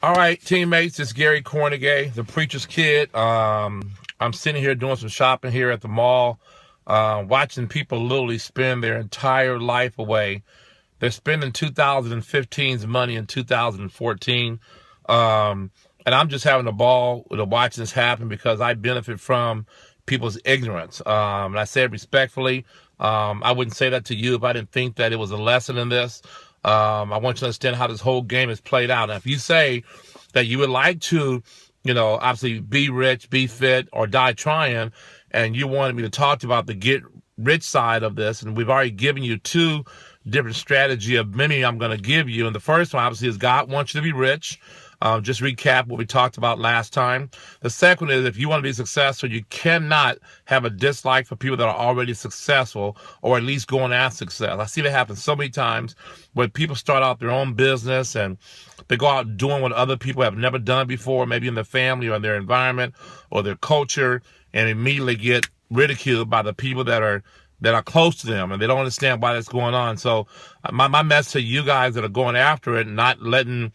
All right, teammates, it's Gary Kornegay, the preacher's kid. I'm sitting here doing some shopping here at the mall, watching people literally spend their entire life away. They're spending 2015's money in 2014. And I'm just having a ball to watch this happen because I benefit from people's ignorance. And I say it respectfully. I wouldn't say that to you if I didn't think that it was a lesson in this. I want you to understand how this whole game is played out. And if you say that you would like to, obviously be rich, be fit, or die trying, and you wanted me to talk to you about the get rich side of this, and we've already given you two different strategy of many I'm going to give you. And the first one, obviously, is God wants you to be rich. Just recap what we talked about last time. The second is, if you want to be successful, you cannot have a dislike for people that are already successful, or at least going after success. I see that happen so many times where people start out their own business and they go out doing what other people have never done before, maybe in their family or in their environment or their culture, and immediately get ridiculed by the people that are close to them, and they don't understand why that's going on. So my message to you guys that are going after it and not letting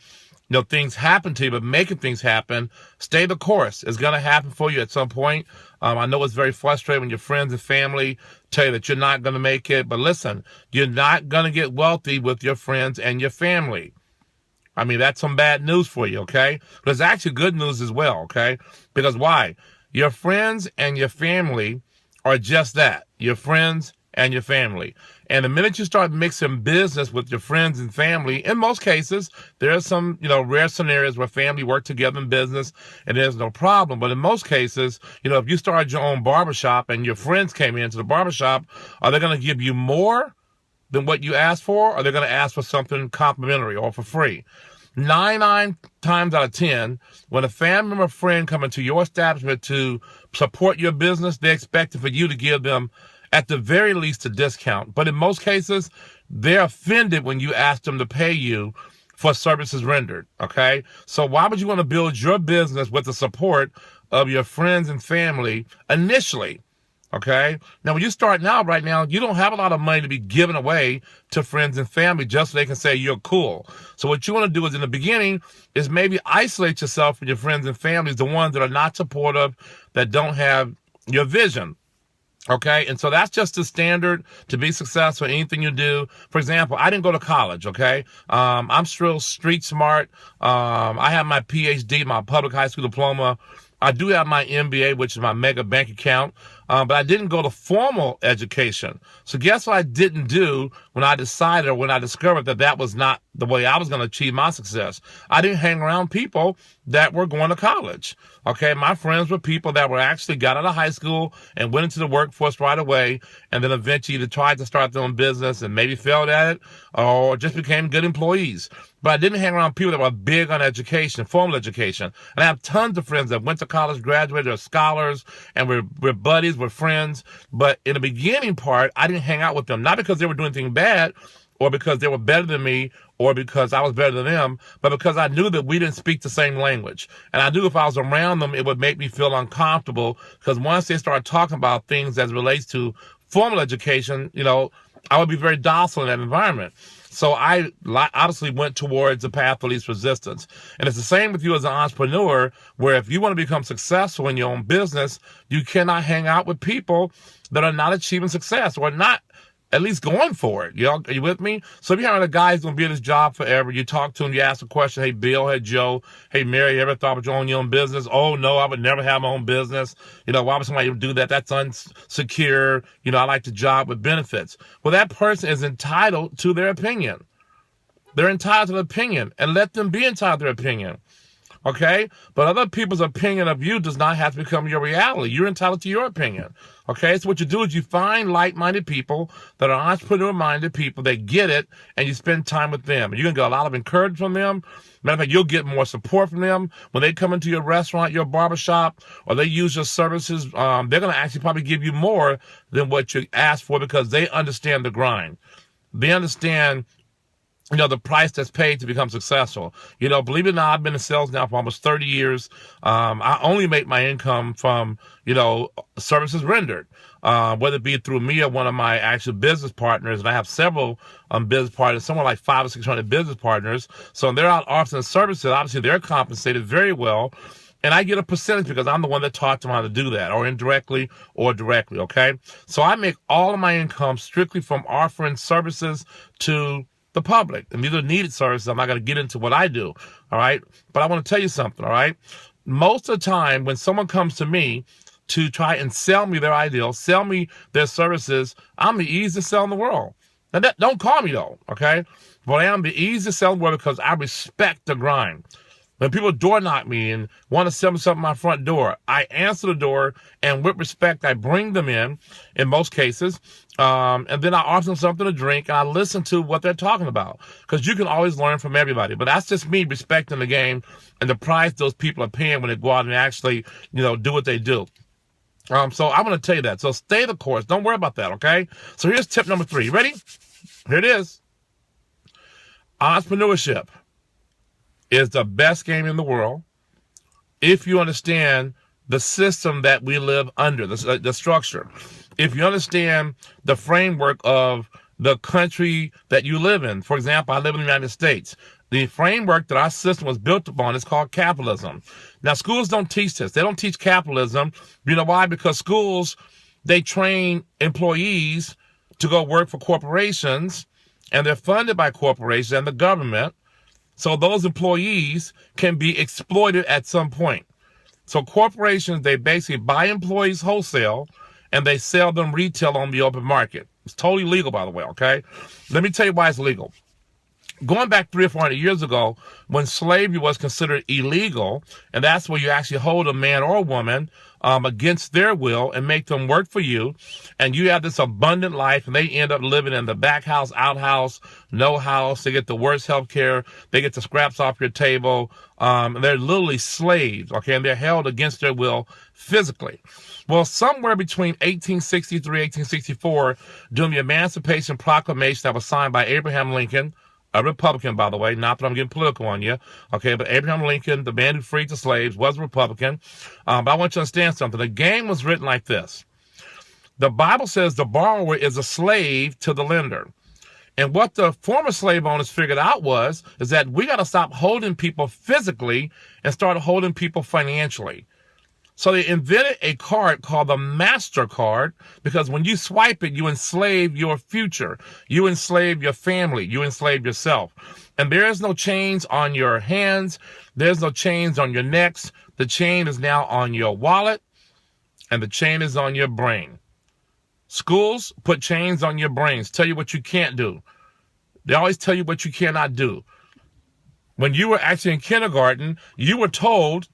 things happen to you, but making things happen, stay the course. It's going to happen for you at some point. I know it's very frustrating when your friends and family tell you that you're not going to make it, but listen, you're not going to get wealthy with your friends and your family. I mean, that's some bad news for you, okay? But it's actually good news as well, okay? Because why? Your friends and your family are just that, your friends and your family. And the minute you start mixing business with your friends and family, in most cases, there are some, rare scenarios where family work together in business and there's no problem. But in most cases, if you started your own barbershop and your friends came into the barbershop, are they going to give you more than what you asked for? Or are they going to ask for something complimentary or for free? Nine times out of 10, when a family member or friend come into your establishment to support your business, they're expecting for you to give them at the very least a discount. But in most cases, they're offended when you ask them to pay you for services rendered, okay? So why would you want to build your business with the support of your friends and family initially? Okay. Now, when you're starting out right now, you don't have a lot of money to be giving away to friends and family just so they can say you're cool. So what you want to do is in the beginning is maybe isolate yourself from your friends and families, the ones that are not supportive, that don't have your vision. Okay. And so that's just the standard to be successful in anything you do. For example, I didn't go to college. Okay. I'm still street smart. I have my PhD, my public high school diploma. I do have my MBA, which is my mega bank account, but I didn't go to formal education. So guess what I didn't do when I decided, or when I discovered that that was not the way I was going to achieve my success? I didn't hang around people that were going to college. Okay, my friends were people that were actually got out of high school and went into the workforce right away, and then eventually either tried to start their own business and maybe failed at it, or just became good employees. But I didn't hang around people that were big on education, formal education. And I have tons of friends that went to college, graduated, are scholars, and we're buddies, we're friends. But in the beginning part, I didn't hang out with them, not because they were doing anything bad, or because they were better than me, or because I was better than them, but because I knew that we didn't speak the same language. And I knew if I was around them, it would make me feel uncomfortable, because once they started talking about things as it relates to formal education, I would be very docile in that environment. So I obviously went towards the path of least resistance. And it's the same with you as an entrepreneur, where if you want to become successful in your own business, you cannot hang out with people that are not achieving success, or not at least going for it. Are you with me? So if you're having a guy who's going to be in his job forever, you talk to him, you ask a question, hey, Bill, hey, Joe, hey, Mary, you ever thought about your own business? Oh, no, I would never have my own business. Why would somebody do that? That's unsecure. I like the job with benefits. Well, that person is entitled to their opinion. They're entitled to their opinion, and let them be entitled to their opinion. Okay? But other people's opinion of you does not have to become your reality. You're entitled to your opinion. Okay? So what you do is you find like-minded people that are entrepreneur-minded people that get it, and you spend time with them. You're going to get a lot of encouragement from them. Matter of fact, you'll get more support from them. When they come into your restaurant, your barbershop, or they use your services, they're going to actually probably give you more than what you asked for, because they understand the grind. They understand the price that's paid to become successful. Believe it or not, I've been in sales now for almost 30 years. I only make my income from, services rendered, whether it be through me or one of my actual business partners. And I have several business partners, somewhere like 500 or 600 business partners. So they're out offering services. Obviously, they're compensated very well. And I get a percentage because I'm the one that taught them how to do that, or indirectly or directly, okay? So I make all of my income strictly from offering services to the public. And these are needed services. I'm not going to get into what I do, all right? But I want to tell you something, all right? Most of the time when someone comes to me to try and sell me their ideal, sell me their services, I'm the easiest seller in the world. Now, don't call me, though, okay? But I am the easiest seller in the world because I respect the grind. When people door knock me and want to sell me something at my front door, I answer the door, and with respect, I bring them in most cases, and then I offer them something to drink, and I listen to what they're talking about, because you can always learn from everybody. But that's just me respecting the game and the price those people are paying when they go out and actually, do what they do. So I'm going to tell you that. So stay the course. Don't worry about that, okay? So here's tip number 3. You ready? Here it is. Entrepreneurship is the best game in the world if you understand the system that we live under, the structure. If you understand the framework of the country that you live in. For example, I live in the United States. The framework that our system was built upon is called capitalism. Now, schools don't teach this. They don't teach capitalism. You know why? Because schools, they train employees to go work for corporations, and they're funded by corporations and the government. So those employees can be exploited at some point. So corporations, they basically buy employees wholesale and they sell them retail on the open market. It's totally legal, by the way, okay? Let me tell you why it's legal. Going back 300 or 400 years ago, when slavery was considered illegal, and that's where you actually hold a man or a woman against their will and make them work for you, and you have this abundant life, and they end up living in the back house, outhouse, no house. They get the worst health care. They get the scraps off your table. And they're literally slaves, okay, and they're held against their will physically. Well, somewhere between 1863, 1864, during the Emancipation Proclamation that was signed by Abraham Lincoln, a Republican, by the way, not that I'm getting political on you, okay, but Abraham Lincoln, the man who freed the slaves, was a Republican. But I want you to understand something. The game was written like this. The Bible says the borrower is a slave to the lender. And what the former slave owners figured out is that we got to stop holding people physically and start holding people financially. So they invented a card called the MasterCard, because when you swipe it, you enslave your future. You enslave your family. You enslave yourself. And there is no chains on your hands. There's no chains on your necks. The chain is now on your wallet, and the chain is on your brain. Schools put chains on your brains, tell you what you can't do. They always tell you what you cannot do. When you were actually in kindergarten, you were told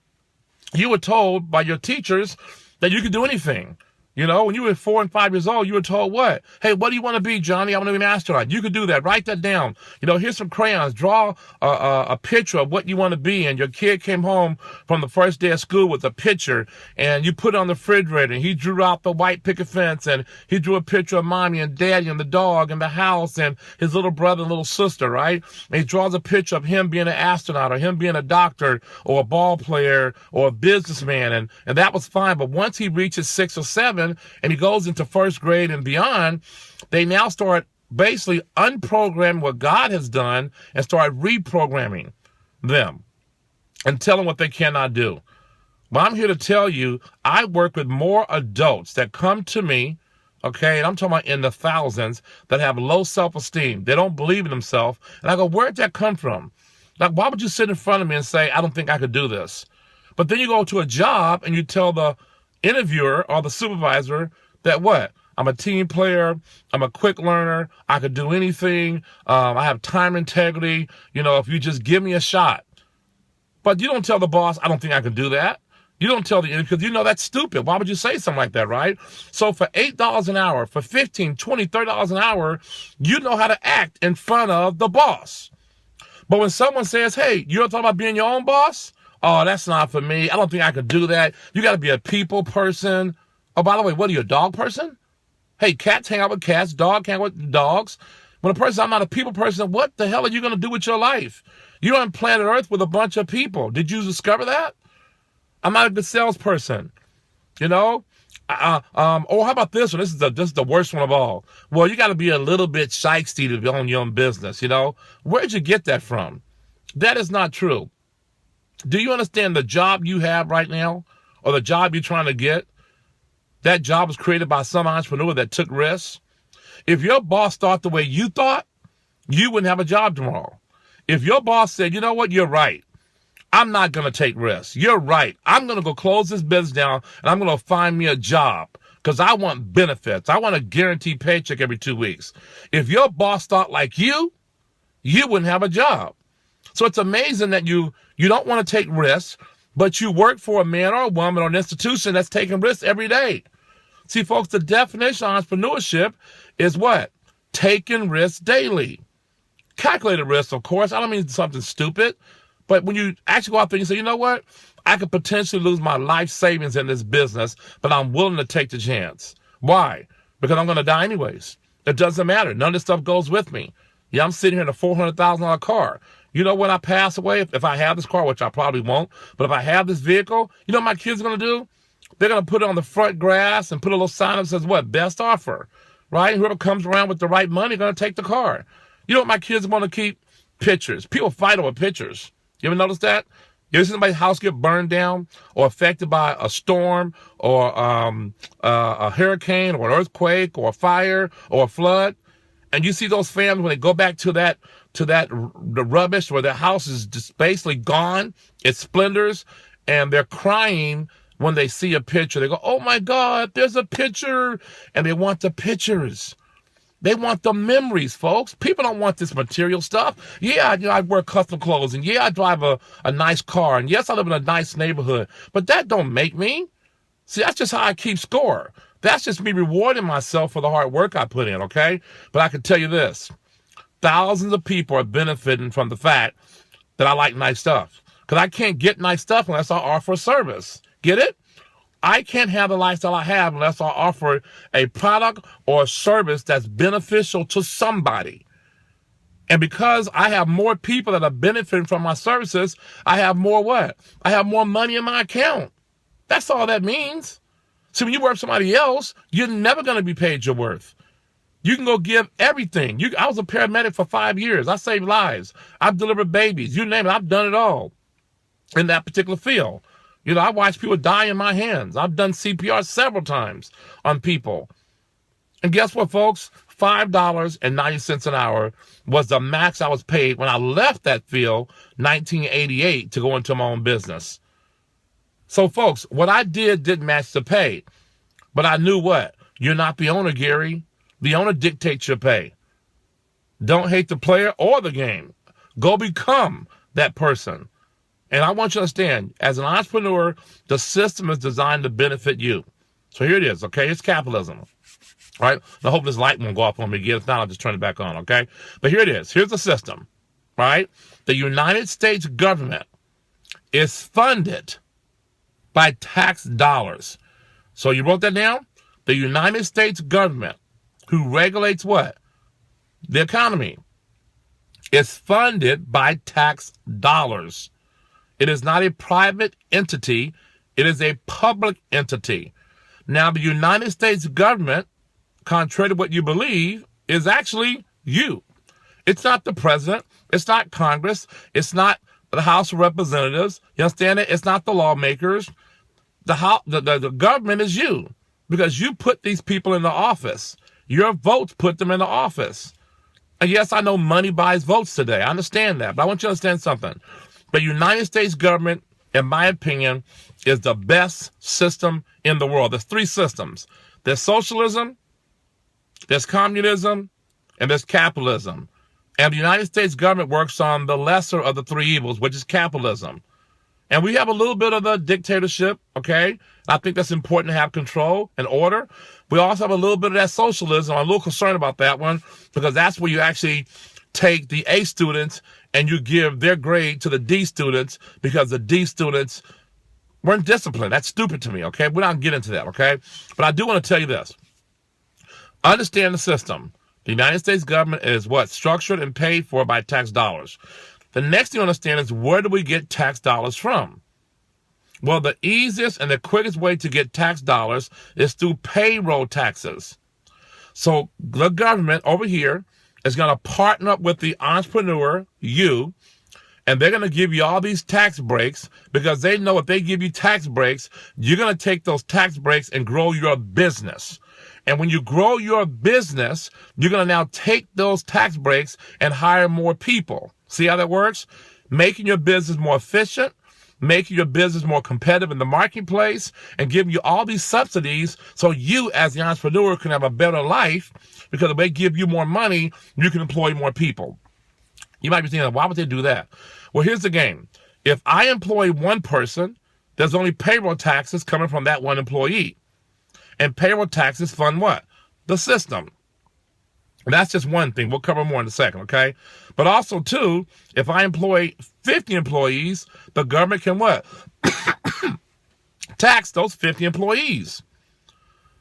by your teachers that you could do anything. When you were 4 and 5 years old, you were told what? Hey, what do you want to be, Johnny? I want to be an astronaut. You could do that. Write that down. Here's some crayons. Draw a picture of what you want to be. And your kid came home from the first day of school with a picture, and you put it on the refrigerator, and he drew out the white picket fence, and he drew a picture of mommy and daddy and the dog and the house and his little brother and little sister, right? And he draws a picture of him being an astronaut or him being a doctor or a ball player or a businessman. And that was fine. But once he reaches 6 or 7, and he goes into first grade and beyond, they now start basically unprogramming what God has done and start reprogramming them and tell them what they cannot do. Well, I'm here to tell you, I work with more adults that come to me, okay, and I'm talking about in the thousands, that have low self-esteem. They don't believe in themselves. And I go, where'd that come from? Like, why would you sit in front of me and say, I don't think I could do this? But then you go to a job and you tell the interviewer or the supervisor that what? I'm a team player. I'm a quick learner. I could do anything. I have time integrity. If you just give me a shot. But you don't tell the boss, I don't think I can do that. You don't tell the interviewer, because that's stupid. Why would you say something like that, right? So for $8 an hour, for $15, $20, $30 an hour, you know how to act in front of the boss. But when someone says, hey, you're talking about being your own boss? Oh, that's not for me. I don't think I could do that. You got to be a people person. Oh, by the way, what are you, a dog person? Hey, cats hang out with cats. Dogs hang out with dogs. When a person, I'm not a people person, what the hell are you going to do with your life? You're on planet Earth with a bunch of people. Did you discover that? I'm not a good salesperson, you know? How about this one? This is the worst one of all. Well, you got to be a little bit shysty to own your own business, you know? Where'd you get that from? That is not true. Do you understand the job you have right now, or the job you're trying to get? That job was created by some entrepreneur that took risks. If your boss thought the way you thought, you wouldn't have a job tomorrow. If your boss said, you know what, you're right, I'm not going to take risks. You're right. I'm going to go close this business down, and I'm going to find me a job because I want benefits. I want a guaranteed paycheck every 2 weeks. If your boss thought like you wouldn't have a job. So it's amazing that you don't want to take risks, but you work for a man or a woman or an institution that's taking risks every day. See, folks, the definition of entrepreneurship is what? Taking risks daily. Calculated risks, of course. I don't mean something stupid. But when you actually go out there and you say, you know what? I could potentially lose my life savings in this business, but I'm willing to take the chance. Why? Because I'm going to die anyways. It doesn't matter. None of this stuff goes with me. Yeah, I'm sitting here in a $400,000 car. You know, when I pass away, if I have this car, which I probably won't, but if I have this vehicle, you know what my kids are going to do? They're going to put it on the front grass and put a little sign up that says, what? Best offer, right? Whoever comes around with the right money going to take the car. You know what my kids want to keep? Pictures. People fight over pictures. You ever notice that? You ever see somebody's house get burned down or affected by a storm or a hurricane or an earthquake or a fire or a flood? And you see those families when they go back to the rubbish where their house is just basically gone, it splinters, and they're crying when they see a picture. They go, oh my God, there's a picture. And they want the pictures. They want the memories, folks. People don't want this material stuff. Yeah, you know, I wear custom clothes, and yeah, I drive a nice car, and yes, I live in a nice neighborhood, but that don't make me. See, that's just how I keep score. That's just me rewarding myself for the hard work I put in, okay? But I can tell you this. Thousands of people are benefiting from the fact that I like nice stuff. Because I can't get nice stuff unless I offer a service. Get it? I can't have the lifestyle I have unless I offer a product or a service that's beneficial to somebody. And because I have more people that are benefiting from my services, I have more what? I have more money in my account. That's all that means. So when you work for somebody else, you're never going to be paid your worth. You can go give everything. I was a paramedic for 5 years. I saved lives. I've delivered babies. You name it. I've done it all in that particular field. You know, I watched people die in my hands. I've done CPR several times on people. And guess what, folks? $5.90 an hour was the max I was paid when I left that field 1988 to go into my own business. So, folks, what I didn't match the pay. But I knew what? You're not the owner, Gary. The owner dictates your pay. Don't hate the player or the game. Go become that person. And I want you to understand, as an entrepreneur, the system is designed to benefit you. So here it is, okay? It's capitalism. All right? I hope this light won't go off on me again. If not, I'll just turn it back on, okay? But here it is. Here's the system, right? The United States government is funded by tax dollars. So you wrote that down? The United States government, who regulates what? The economy, is funded by tax dollars. It is not a private entity. It is a public entity. Now, the United States government, contrary to what you believe, is actually you. It's not the president. It's not Congress. It's not the House of Representatives. You understand it? It's not the lawmakers. The government is you, because you put these people in the office. Your votes put them in the office. And yes, I know money buys votes today. I understand that. But I want you to understand something. The United States government, in my opinion, is the best system in the world. There's three systems. There's socialism, there's communism, and there's capitalism. And the United States government works on the lesser of the three evils, which is capitalism. And we have a little bit of the dictatorship, okay? I think that's important to have control and order. We also have a little bit of that socialism. I'm a little concerned about that one, because that's where you actually take the A students and you give their grade to the D students because the D students weren't disciplined. That's stupid to me, okay? We're not going to get into that, okay? But I do want to tell you this. Understand the system. The United States government is what? Structured and paid for by tax dollars. The next thing to understand is, where do we get tax dollars from? Well, the easiest and the quickest way to get tax dollars is through payroll taxes. So the government over here is going to partner up with the entrepreneur, you, and they're going to give you all these tax breaks, because they know if they give you tax breaks, you're going to take those tax breaks and grow your business. And when you grow your business, you're going to now take those tax breaks and hire more people. See how that works? Making your business more efficient, making your business more competitive in the marketplace, and giving you all these subsidies so you as the entrepreneur can have a better life, because if they give you more money, you can employ more people. You might be thinking, why would they do that? Well, here's the game. If I employ one person, there's only payroll taxes coming from that one employee. And payroll taxes fund what? The system. And that's just one thing. We'll cover more in a second, okay? But also, too, if I employ 50 employees, the government can what? Tax those 50 employees.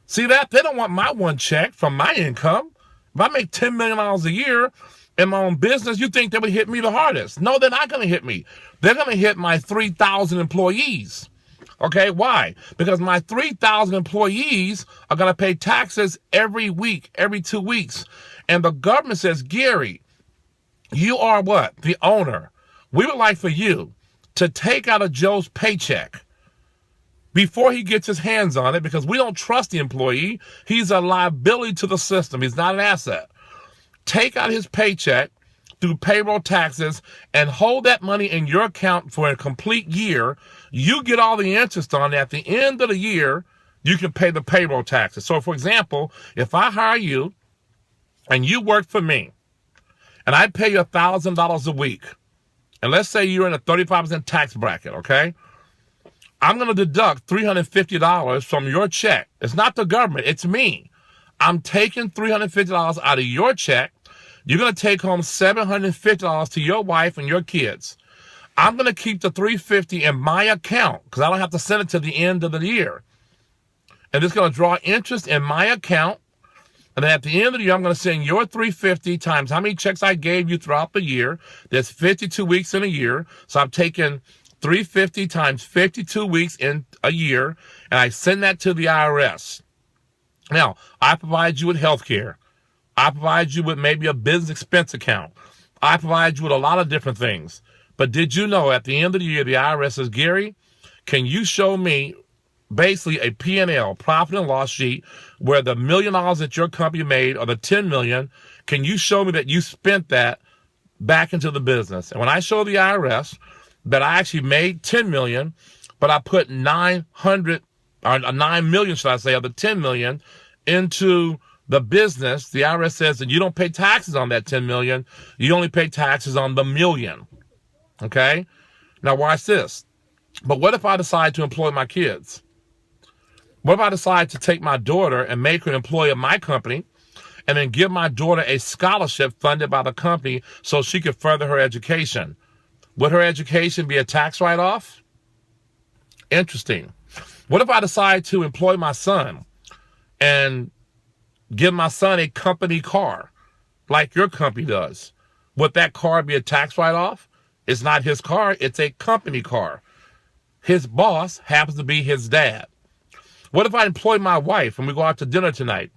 See that? They don't want my one check from my income. If I make $10 million a year in my own business, you think they would hit me the hardest? No, they're not going to hit me. They're going to hit my 3,000 employees. Okay, why? Because my 3,000 employees are going to pay taxes every week, every 2 weeks. And the government says, Gary, you are what? The owner. We would like for you to take out of Joe's paycheck before he gets his hands on it, because we don't trust the employee. He's a liability to the system. He's not an asset. Take out his paycheck through payroll taxes and hold that money in your account for a complete year. You get all the interest on it. At the end of the year, you can pay the payroll taxes. So, for example, if I hire you and you work for me and I pay you $1,000 a week, and let's say you're in a 35% tax bracket, okay? I'm going to deduct $350 from your check. It's not the government, it's me. I'm taking $350 out of your check. You're going to take home $750 to your wife and your kids. I'm going to keep the $350 in my account because I don't have to send it to the end of the year. And it's going to draw interest in my account. And then at the end of the year, I'm going to send your $350 times how many checks I gave you throughout the year. There's 52 weeks in a year. So I'm taking $350 times 52 weeks in a year, and I send that to the IRS. Now, I provide you with health care. I provide you with maybe a business expense account. I provide you with a lot of different things. But did you know at the end of the year, the IRS says, Gary, can you show me basically a P&L, profit and loss sheet, where the $1 million that your company made, or the $10 million, can you show me that you spent that back into the business? And when I show the IRS that I actually made $10 million, but I put 900 or 9 million, should I say, of the 10 million into the business, the IRS says that you don't pay taxes on that 10 million. You only pay taxes on the million. Okay? Now watch this. But what if I decide to employ my kids? What if I decide to take my daughter and make her an employee of my company, and then give my daughter a scholarship funded by the company so she could further her education? Would her education be a tax write-off? Interesting. What if I decide to employ my son and give my son a company car like your company does? Would that car be a tax write-off? It's not his car. It's a company car. His boss happens to be his dad. What if I employ my wife and we go out to dinner tonight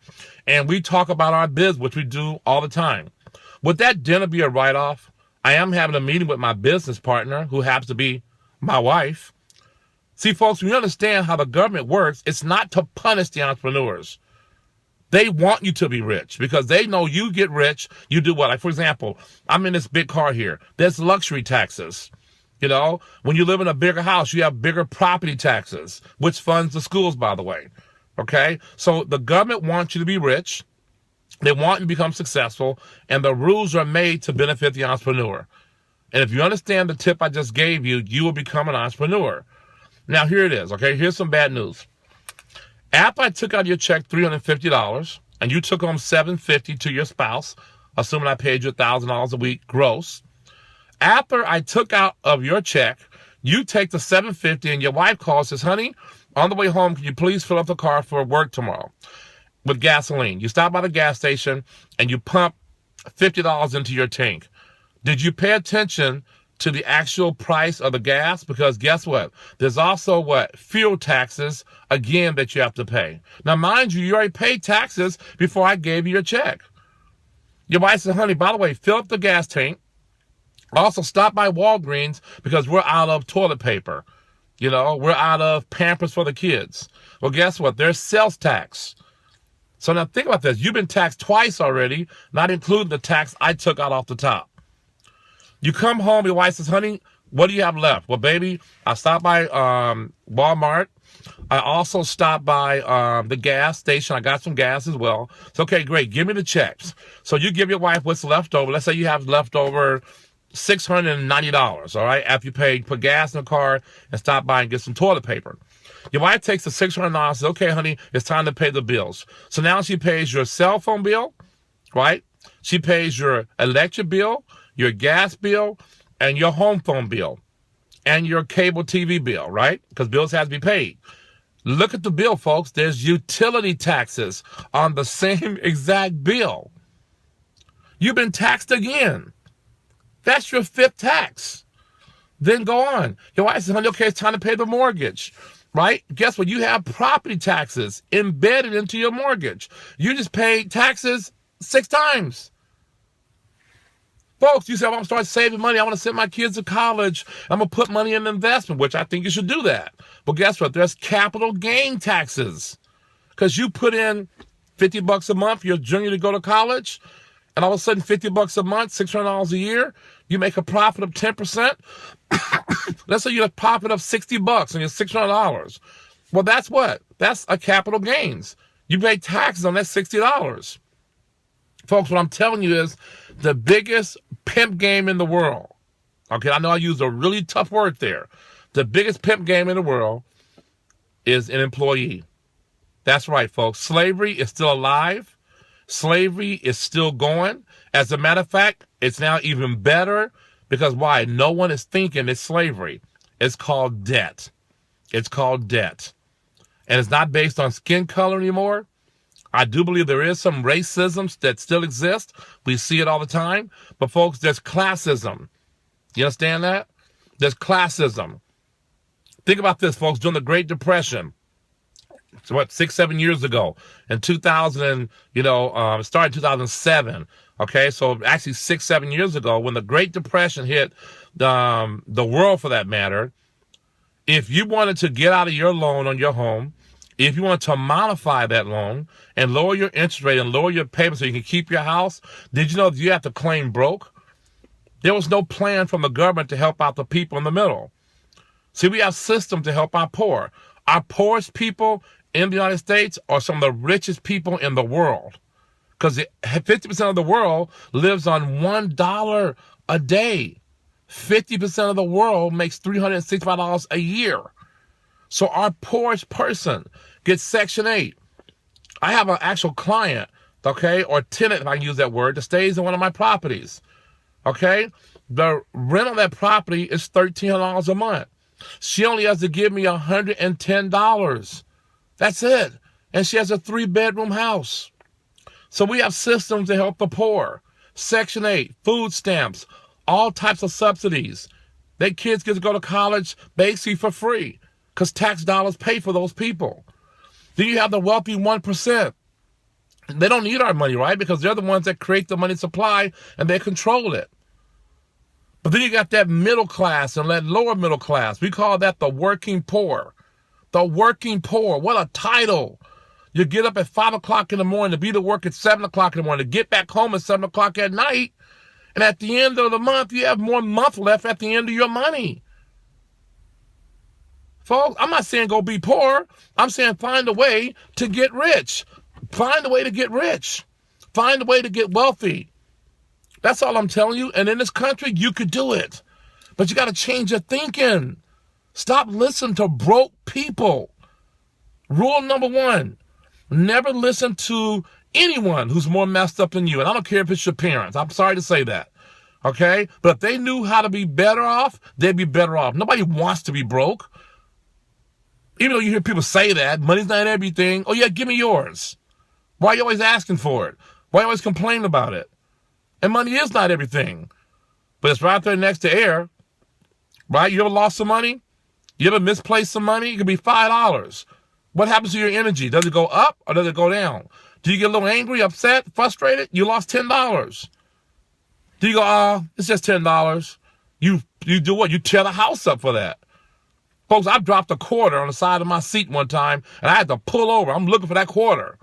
and we talk about our business, which we do all the time? Would that dinner be a write-off? I am having a meeting with my business partner, who happens to be my wife. See, folks, when you understand how the government works, it's not to punish the entrepreneurs. They want you to be rich because they know you get rich, you do what? Like, for example, I'm in this big car here. There's luxury taxes. You know, when you live in a bigger house, you have bigger property taxes, which funds the schools, by the way. Okay? So the government wants you to be rich. They want you to become successful, and the rules are made to benefit the entrepreneur. And if you understand the tip I just gave you, you will become an entrepreneur. Now, here it is, okay? Here's some bad news. After I took out your check, $350, and you took home $750 to your spouse, assuming I paid you $1,000 a week gross, after I took out of your check, you take the $750 and your wife calls and says, honey, on the way home, can you please fill up the car for work tomorrow? with gasoline. You stop by the gas station and you pump $50 into your tank. Did you pay attention to the actual price of the gas? Because guess what? There's also fuel taxes, again, that you have to pay. Now, mind you, you already paid taxes before I gave you your check. Your wife said, honey, by the way, fill up the gas tank. Also, stop by Walgreens because we're out of toilet paper. You know, we're out of Pampers for the kids. Well, guess what? There's sales tax. So now think about this. You've been taxed twice already, not including the tax I took out off the top. You come home, your wife says, honey, what do you have left? Well, baby, I stopped by Walmart. I also stopped by the gas station. I got some gas as well. So, okay, great. Give me the checks. So you give your wife what's left over. Let's say you have left over $690, all right, after you put gas in the car and stop by and get some toilet paper. Your wife takes the $600 and says, okay, honey, it's time to pay the bills. So now she pays your cell phone bill, right? She pays your electric bill, your gas bill, and your home phone bill, and your cable TV bill, right? Because bills have to be paid. Look at the bill, folks. There's utility taxes on the same exact bill. You've been taxed again. That's your fifth tax. Then go on. Your wife says, honey, okay, it's time to pay the mortgage, right? Guess what? You have property taxes embedded into your mortgage. You just paid taxes 6 times. Folks, you say, well, I'm going to start saving money. I want to send my kids to college. I'm going to put money in investment, which I think you should do that. But guess what? There's capital gain taxes. Because you put in $50 a month for your junior to go to college, and all of a sudden $50 a month, $600 a year, you make a profit of 10%. Let's say you have a profit of $60 on your $600. Well, that's what? That's a capital gains. You pay taxes on that $60. Folks, what I'm telling you is the biggest pimp game in the world. Okay, I know I used a really tough word there. The biggest pimp game in the world is an employee. That's right, folks. Slavery is still alive. Slavery is still going. As a matter of fact, it's now even better because why? No one is thinking it's slavery. It's called debt. It's called debt. And it's not based on skin color anymore. I do believe there is some racism that still exists. We see it all the time. But folks, there's classism. You understand that? There's classism. Think about this, folks. During the Great Depression, so 6, 7 years ago, in 2000, it started in 2007. Okay, so actually 6, 7 years ago, when the Great Depression hit the world, for that matter, if you wanted to get out of your loan on your home, if you want to modify that loan and lower your interest rate and lower your payment so you can keep your house, did you know that you have to claim broke? There was no plan from the government to help out the people in the middle. See, we have systems to help our poor. Our poorest people in the United States are some of the richest people in the world because 50% of the world lives on $1 a day. 50% of the world makes $365 a year. So our poorest person gets Section 8. I have an actual client, okay, or tenant, if I can use that word, that stays in one of my properties, okay? The rent on that property is $1,300 a month. She only has to give me $110. That's it. And she has a 3-bedroom house. So we have systems to help the poor. Section 8, food stamps, all types of subsidies. Their kids get to go to college basically for free, because tax dollars pay for those people. Then you have the wealthy 1%. They don't need our money, right? Because they're the ones that create the money supply and they control it. But then you got that middle class and that lower middle class. We call that the working poor. The working poor. What a title. You get up at 5 o'clock in the morning to be to work at 7 o'clock in the morning, to get back home at 7 o'clock at night. And at the end of the month, you have more month left at the end of your money. Folks, I'm not saying go be poor. I'm saying find a way to get rich. Find a way to get rich. Find a way to get wealthy. That's all I'm telling you. And in this country, you could do it. But you got to change your thinking. Stop listening to broke people. Rule number 1, never listen to anyone who's more messed up than you. And I don't care if it's your parents. I'm sorry to say that. Okay? But if they knew how to be better off, they'd be better off. Nobody wants to be broke. Even though you hear people say that, money's not everything. Oh, yeah, give me yours. Why are you always asking for it? Why are you always complaining about it? And money is not everything, but it's right there next to air, right? You ever lost some money? You ever misplaced some money? It could be $5. What happens to your energy? Does it go up or does it go down? Do you get a little angry, upset, frustrated? You lost $10. Do you go, it's just $10? You do what? You tear the house up for that. Folks, I dropped a quarter on the side of my seat one time, and I had to pull over. I'm looking for that quarter.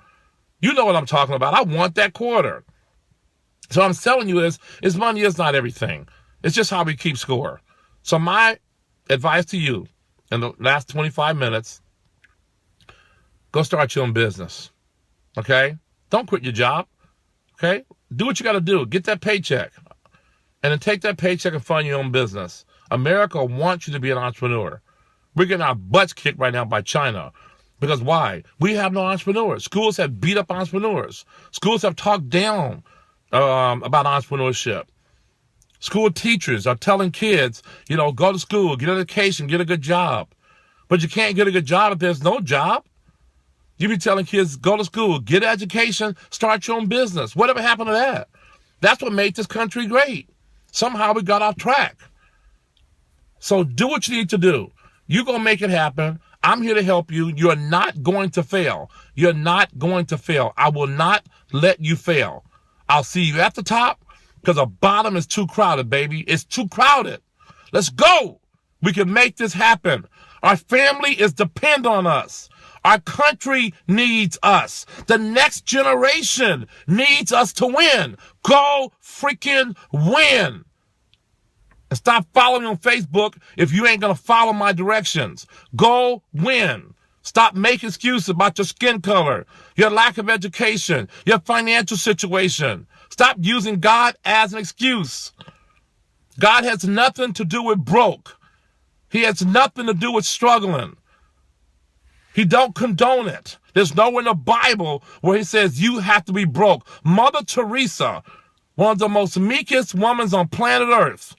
You know what I'm talking about. I want that quarter. So what I'm telling you is money is not everything. It's just how we keep score. So my advice to you in the last 25 minutes, go start your own business, okay? Don't quit your job, okay? Do what you got to do. Get that paycheck, and then take that paycheck and fund your own business. America wants you to be an entrepreneur. We're getting our butts kicked right now by China. Because why? We have no entrepreneurs. Schools have beat up entrepreneurs. Schools have talked down about entrepreneurship. School teachers are telling kids, go to school, get an education, get a good job. But you can't get a good job if there's no job. You be telling kids, go to school, get an education, start your own business. Whatever happened to that? That's what made this country great. Somehow we got off track. So do what you need to do. You're going to make it happen. I'm here to help you. You're not going to fail. You're not going to fail. I will not let you fail. I'll see you at the top because the bottom is too crowded, baby. It's too crowded. Let's go. We can make this happen. Our family is dependent on us. Our country needs us. The next generation needs us to win. Go freaking win. And stop following me on Facebook if you ain't going to follow my directions. Go win. Stop making excuses about your skin color, your lack of education, your financial situation. Stop using God as an excuse. God has nothing to do with broke. He has nothing to do with struggling. He don't condone it. There's nowhere in the Bible where he says you have to be broke. Mother Teresa, one of the most meekest women on planet Earth,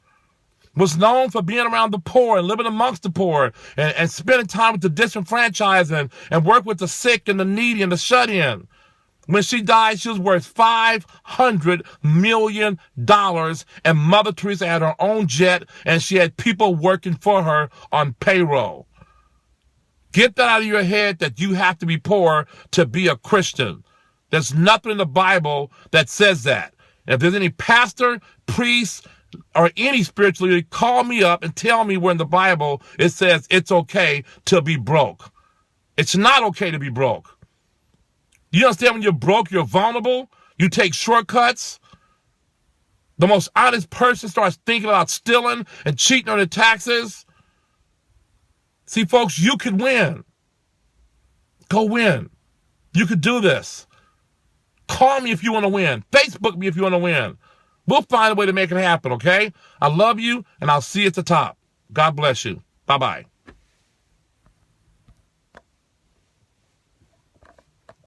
was known for being around the poor and living amongst the poor and spending time with the disenfranchised and work with the sick and the needy and the shut-in. When she died, she was worth $500 million, and Mother Teresa had her own jet, and she had people working for her on payroll. Get that out of your head that you have to be poor to be a Christian. There's nothing in the Bible that says that. And if there's any pastor, priest, or any spiritual leader, call me up and tell me where in the Bible it says it's okay to be broke. It's not okay to be broke. You understand when you're broke, you're vulnerable, you take shortcuts. The most honest person starts thinking about stealing and cheating on their taxes. See, folks, you could win. Go win. You could do this. Call me if you want to win. Facebook me if you want to win. We'll find a way to make it happen, okay? I love you, and I'll see you at the top. God bless you. Bye-bye.